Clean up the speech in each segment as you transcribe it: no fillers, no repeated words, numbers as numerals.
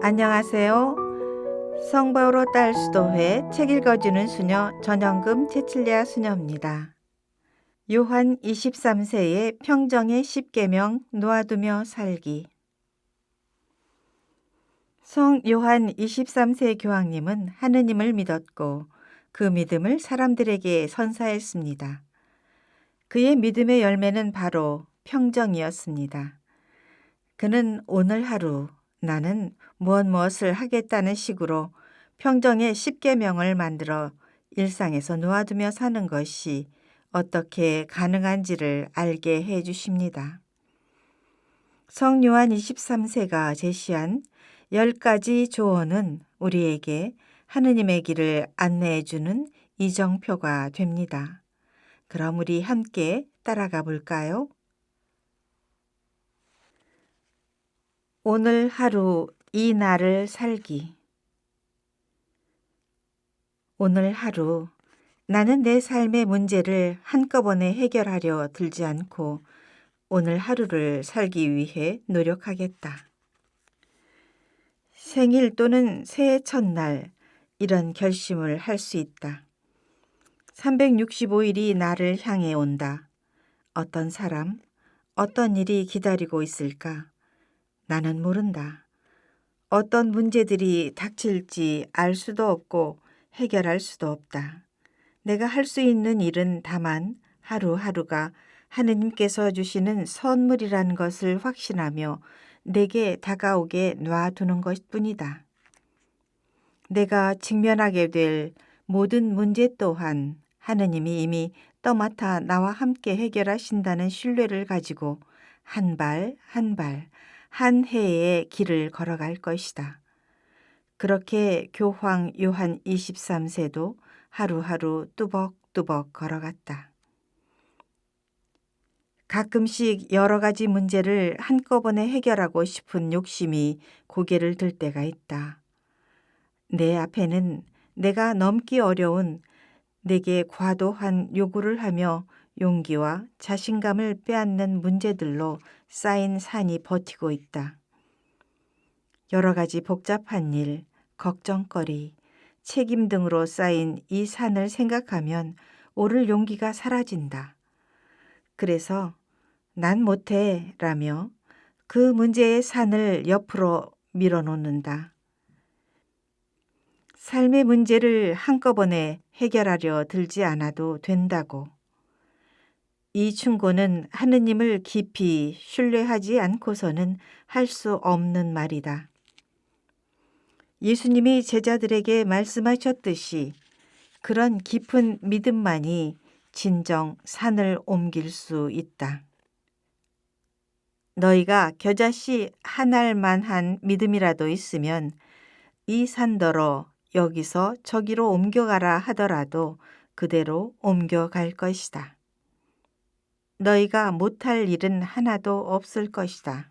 안녕하세요. 성바오로 딸 수도회 책 읽어주는 수녀 전영금 채칠리아 수녀입니다. 요한 23세의 평정의 10계명 놓아두며 살기. 성 요한 23세 교황님은 하느님을 믿었고 그 믿음을 사람들에게 선사했습니다. 그의 믿음의 열매는 바로 평정이었습니다. 그는 오늘 하루 나는 무엇을 하겠다는 식으로 평정의 10계명을 만들어 일상에서 놓아두며 사는 것이 어떻게 가능한지를 알게 해 주십니다. 성 요한 23세가 제시한 10가지 조언은 우리에게 하느님의 길을 안내해 주는 이정표가 됩니다. 그럼 우리 함께 따라가 볼까요? 오늘 하루 이 날을 살기. 오늘 하루 나는 내 삶의 문제를 한꺼번에 해결하려 들지 않고 오늘 하루를 살기 위해 노력하겠다. 생일 또는 새해 첫날 이런 결심을 할 수 있다. 365일이 나를 향해 온다. 어떤 사람, 어떤 일이 기다리고 있을까? 나는 모른다. 어떤 문제들이 닥칠지 알 수도 없고 해결할 수도 없다. 내가 할 수 있는 일은 다만 하루하루가 하느님께서 주시는 선물이라는 것을 확신하며 내게 다가오게 놔두는 것뿐이다. 내가 직면하게 될 모든 문제 또한 하느님이 이미 떠맡아 나와 함께 해결하신다는 신뢰를 가지고 한 발 한 발, 한 해의 길을 걸어갈 것이다. 그렇게 교황 요한 23세도 하루하루 뚜벅뚜벅 걸어갔다. 가끔씩 여러 가지 문제를 한꺼번에 해결하고 싶은 욕심이 고개를 들 때가 있다. 내 앞에는 내가 넘기 어려운 내게 과도한 요구를 하며 용기와 자신감을 빼앗는 문제들로 쌓인 산이 버티고 있다. 여러 가지 복잡한 일, 걱정거리, 책임 등으로 쌓인 이 산을 생각하면 오를 용기가 사라진다. 그래서 난 못해 라며 그 문제의 산을 옆으로 밀어놓는다. 삶의 문제를 한꺼번에 해결하려 들지 않아도 된다고. 이 충고는 하느님을 깊이 신뢰하지 않고서는 할 수 없는 말이다. 예수님이 제자들에게 말씀하셨듯이 그런 깊은 믿음만이 진정 산을 옮길 수 있다. 너희가 겨자씨 한 알만한 믿음이라도 있으면 이 산더러 여기서 저기로 옮겨가라 하더라도 그대로 옮겨갈 것이다. 너희가 못할 일은 하나도 없을 것이다.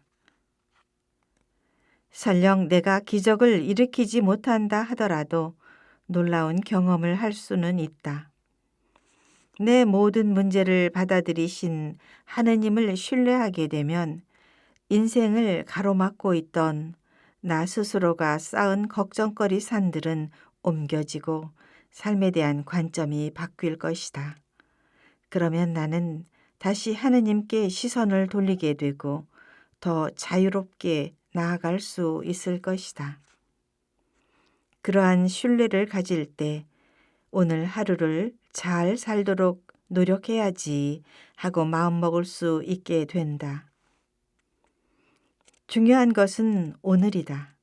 설령 내가 기적을 일으키지 못한다 하더라도 놀라운 경험을 할 수는 있다. 내 모든 문제를 받아들이신 하느님을 신뢰하게 되면 인생을 가로막고 있던 나 스스로가 쌓은 걱정거리 산들은 옮겨지고 삶에 대한 관점이 바뀔 것이다. 그러면 나는 다시 하느님께 시선을 돌리게 되고 더 자유롭게 나아갈 수 있을 것이다. 그러한 신뢰를 가질 때 오늘 하루를 잘 살도록 노력해야지 하고 마음먹을 수 있게 된다. 중요한 것은 오늘이다.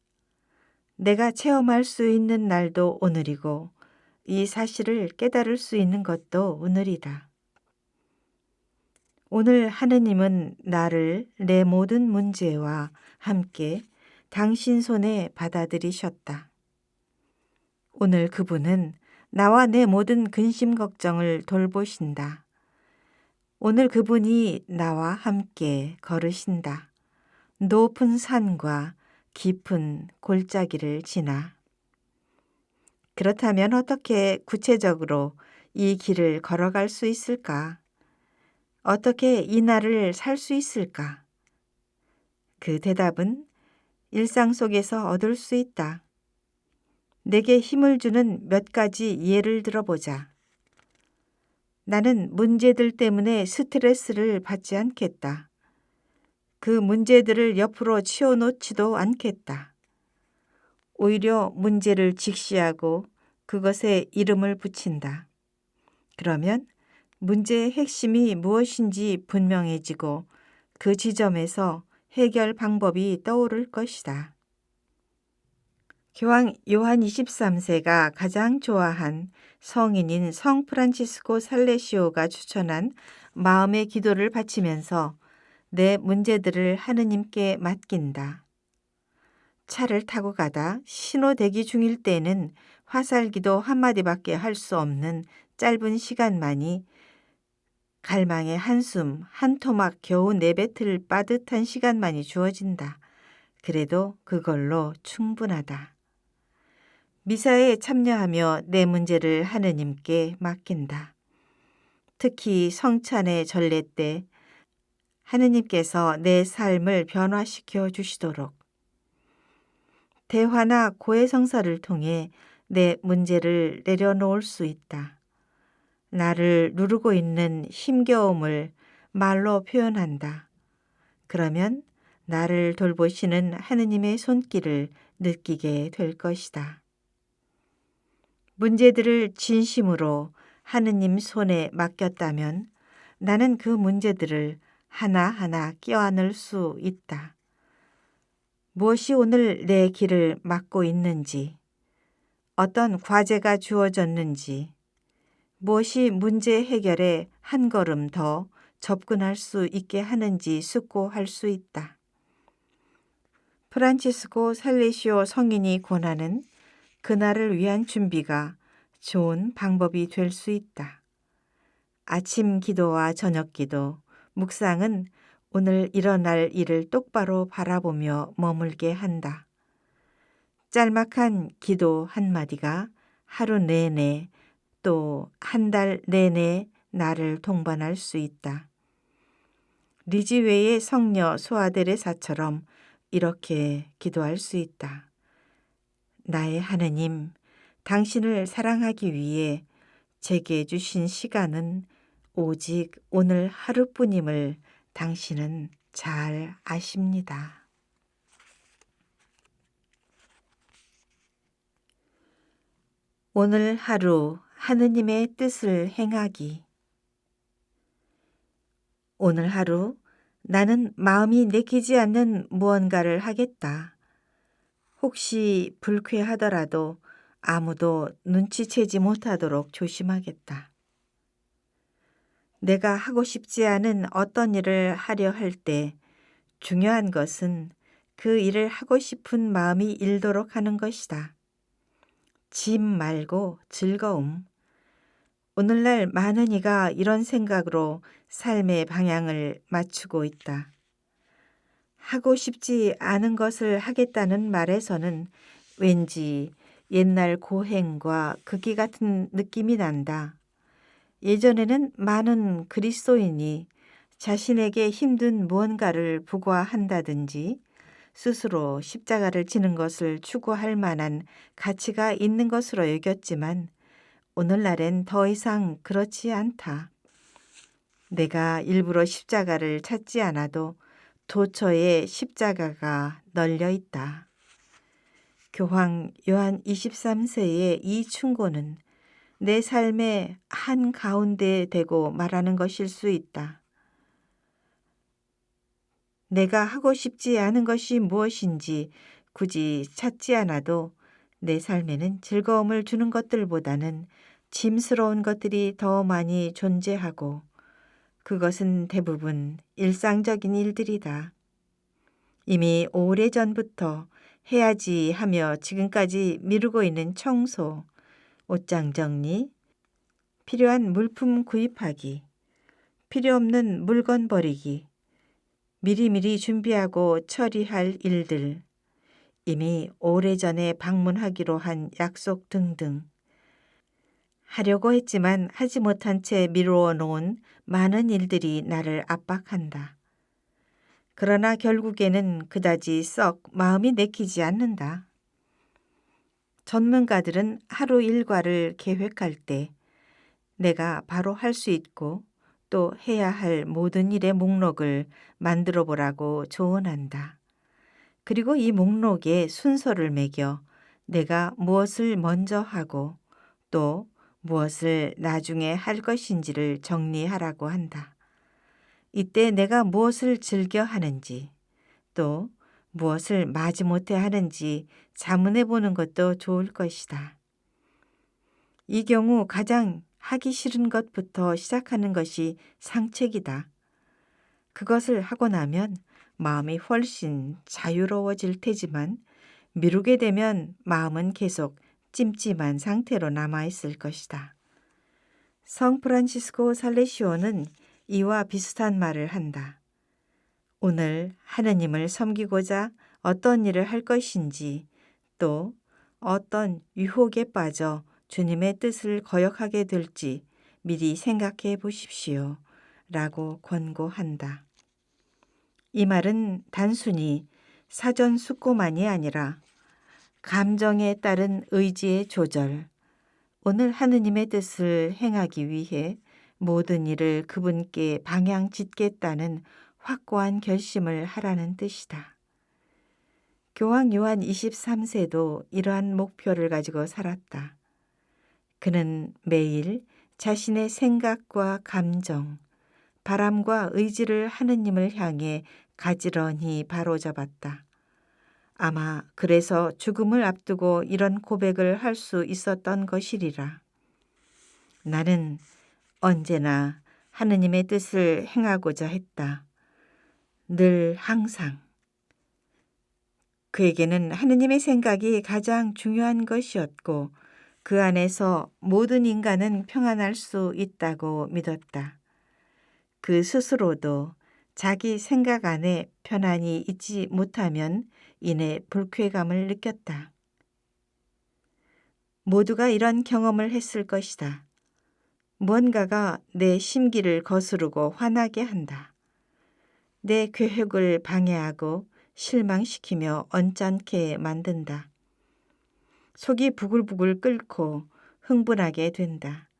내가 체험할 수 있는 날도 오늘이고 이 사실을 깨달을 수 있는 것도 오늘이다. 오늘 하느님은 나를 내 모든 문제와 함께 당신 손에 받아들이셨다. 오늘 그분은 나와 내 모든 근심 걱정을 돌보신다. 오늘 그분이 나와 함께 걸으신다. 높은 산과 깊은 골짜기를 지나. 그렇다면 어떻게 구체적으로 이 길을 걸어갈 수 있을까? 어떻게 이 날을 살 수 있을까? 그 대답은 일상 속에서 얻을 수 있다. 내게 힘을 주는 몇 가지 예를 들어보자. 나는 문제들 때문에 스트레스를 받지 않겠다. 그 문제들을 옆으로 치워놓지도 않겠다. 오히려 문제를 직시하고 그것에 이름을 붙인다. 그러면 문제의 핵심이 무엇인지 분명해지고 그 지점에서 해결 방법이 떠오를 것이다. 교황 요한 23세가 가장 좋아한 성인인 성 프란치스코 살레시오가 추천한 마음의 기도를 바치면서 내 문제들을 하느님께 맡긴다. 차를 타고 가다 신호대기 중일 때는 화살기도 한마디밖에 할 수 없는 짧은 시간만이 갈망의 한숨, 한 토막 겨우 내뱉을 빠듯한 시간만이 주어진다. 그래도 그걸로 충분하다. 미사에 참여하며 내 문제를 하느님께 맡긴다. 특히 성찬의 전례 때 하느님께서 내 삶을 변화시켜 주시도록 대화나 고해성사를 통해 내 문제를 내려놓을 수 있다. 나를 누르고 있는 힘겨움을 말로 표현한다. 그러면 나를 돌보시는 하느님의 손길을 느끼게 될 것이다. 문제들을 진심으로 하느님 손에 맡겼다면 나는 그 문제들을 하나하나 껴안을 수 있다. 무엇이 오늘 내 길을 막고 있는지, 어떤 과제가 주어졌는지, 무엇이 문제 해결에 한 걸음 더 접근할 수 있게 하는지 숙고할 수 있다. 프란치스코 살레시오 성인이 권하는 그날을 위한 준비가 좋은 방법이 될 수 있다. 아침 기도와 저녁 기도, 묵상은 오늘 일어날 일을 똑바로 바라보며 머물게 한다. 짤막한 기도 한마디가 하루 내내 또 한 달 내내 나를 동반할 수 있다. 리즈웨이의 성녀 소아데레사처럼 이렇게 기도할 수 있다. 나의 하느님, 당신을 사랑하기 위해 제게 주신 시간은 오직 오늘 하루뿐임을 당신은 잘 아십니다. 오늘 하루 하느님의 뜻을 행하기. 오늘 하루 나는 마음이 내키지 않는 무언가를 하겠다. 혹시 불쾌하더라도 아무도 눈치채지 못하도록 조심하겠다. 내가 하고 싶지 않은 어떤 일을 하려 할 때 중요한 것은 그 일을 하고 싶은 마음이 일도록 하는 것이다. 짐 말고 즐거움. 오늘날 많은 이가 이런 생각으로 삶의 방향을 맞추고 있다. 하고 싶지 않은 것을 하겠다는 말에서는 왠지 옛날 고행과 극이 같은 느낌이 난다. 예전에는 많은 그리스도인이 자신에게 힘든 무언가를 부과한다든지 스스로 십자가를 지는 것을 추구할 만한 가치가 있는 것으로 여겼지만 오늘날엔 더 이상 그렇지 않다. 내가 일부러 십자가를 찾지 않아도 도처에 십자가가 널려 있다. 교황 요한 23세의 이 충고는 내 삶의 한 가운데 대고 말하는 것일 수 있다. 내가 하고 싶지 않은 것이 무엇인지 굳이 찾지 않아도 내 삶에는 즐거움을 주는 것들보다는 짐스러운 것들이 더 많이 존재하고 그것은 대부분 일상적인 일들이다. 이미 오래전부터 해야지 하며 지금까지 미루고 있는 청소, 옷장 정리, 필요한 물품 구입하기, 필요 없는 물건 버리기, 미리미리 준비하고 처리할 일들, 이미 오래전에 방문하기로 한 약속 등등. 하려고 했지만 하지 못한 채 미루어 놓은 많은 일들이 나를 압박한다. 그러나 결국에는 그다지 썩 마음이 내키지 않는다. 전문가들은 하루 일과를 계획할 때 내가 바로 할 수 있고 또 해야 할 모든 일의 목록을 만들어 보라고 조언한다. 그리고 이 목록에 순서를 매겨 내가 무엇을 먼저 하고 또 무엇을 나중에 할 것인지를 정리하라고 한다. 이때 내가 무엇을 즐겨 하는지 또 무엇을 마지못해 하는지 자문해 보는 것도 좋을 것이다. 이 경우 가장 하기 싫은 것부터 시작하는 것이 상책이다. 그것을 하고 나면 마음이 훨씬 자유로워질 테지만 미루게 되면 마음은 계속 찜찜한 상태로 남아있을 것이다. 성 프란치스코 살레시오는 이와 비슷한 말을 한다. 오늘 하느님을 섬기고자 어떤 일을 할 것인지 또 어떤 유혹에 빠져 주님의 뜻을 거역하게 될지 미리 생각해 보십시오. 라고 권고한다. 이 말은 단순히 사전 숙고만이 아니라 감정에 따른 의지의 조절, 오늘 하느님의 뜻을 행하기 위해 모든 일을 그분께 방향 짓겠다는 확고한 결심을 하라는 뜻이다. 교황 요한 23세도 이러한 목표를 가지고 살았다. 그는 매일 자신의 생각과 감정, 바람과 의지를 하느님을 향해 가지런히 바로잡았다. 아마 그래서 죽음을 앞두고 이런 고백을 할 수 있었던 것이리라. 나는 언제나 하느님의 뜻을 행하고자 했다. 늘 항상. 그에게는 하느님의 생각이 가장 중요한 것이었고 그 안에서 모든 인간은 평안할 수 있다고 믿었다. 그 스스로도 자기 생각 안에 편안히 있지 못하면 이내 불쾌감을 느꼈다. 모두가 이런 경험을 했을 것이다. 무언가가 내 심기를 거스르고 화나게 한다. 내 계획을 방해하고 실망시키며 언짢게 만든다. 속이 부글부글 끓고 흥분하게 된다.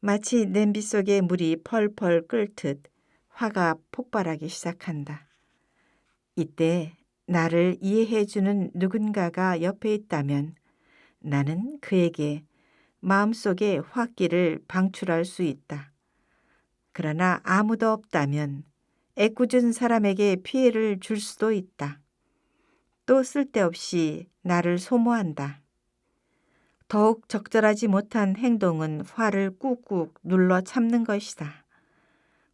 마치 냄비 속에 물이 펄펄 끓듯 화가 폭발하기 시작한다. 이때 나를 이해해주는 누군가가 옆에 있다면 나는 그에게 마음속의 화기를 방출할 수 있다. 그러나 아무도 없다면 애꿎은 사람에게 피해를 줄 수도 있다. 또 쓸데없이 나를 소모한다. 더욱 적절하지 못한 행동은 화를 꾹꾹 눌러 참는 것이다.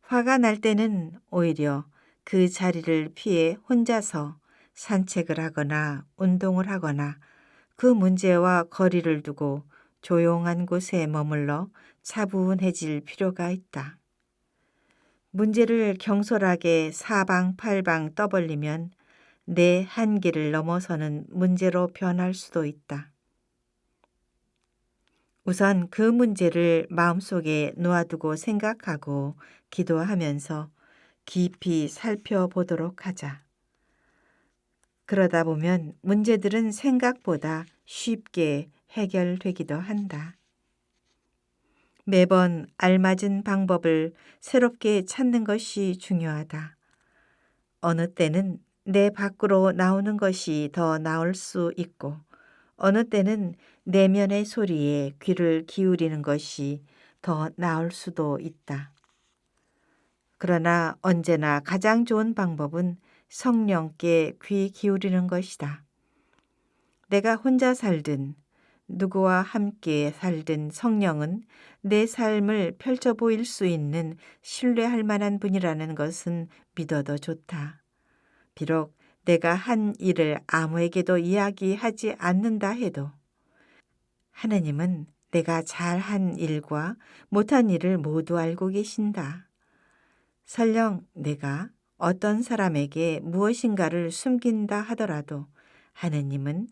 화가 날 때는 오히려 그 자리를 피해 혼자서 산책을 하거나 운동을 하거나 그 문제와 거리를 두고 조용한 곳에 머물러 차분해질 필요가 있다. 문제를 경솔하게 사방팔방 떠벌리면 내 한계를 넘어서는 문제로 변할 수도 있다. 우선 그 문제를 마음속에 놓아두고 생각하고 기도하면서 깊이 살펴보도록 하자. 그러다 보면 문제들은 생각보다 쉽게 해결되기도 한다. 매번 알맞은 방법을 새롭게 찾는 것이 중요하다. 어느 때는 내 밖으로 나오는 것이 더 나을 수 있고 어느 때는 내면의 소리에 귀를 기울이는 것이 더 나을 수도 있다. 그러나 언제나 가장 좋은 방법은 성령께 귀 기울이는 것이다. 내가 혼자 살든 누구와 함께 살든 성령은 내 삶을 펼쳐 보일 수 있는 신뢰할 만한 분이라는 것은 믿어도 좋다. 비록 내가 한 일을 아무에게도 이야기하지 않는다 해도 하느님은 내가 잘한 일과 못한 일을 모두 알고 계신다. 설령 내가 어떤 사람에게 무엇인가를 숨긴다 하더라도 하느님은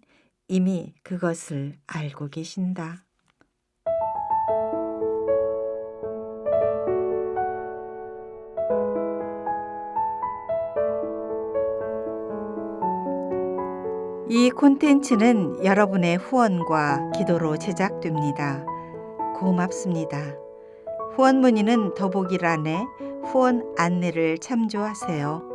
이미 그것을 알고 계신다. 이 콘텐츠는 여러분의 후원과 기도로 제작됩니다. 고맙습니다. 후원 문의는 더보기란에 후원 안내를 참조하세요.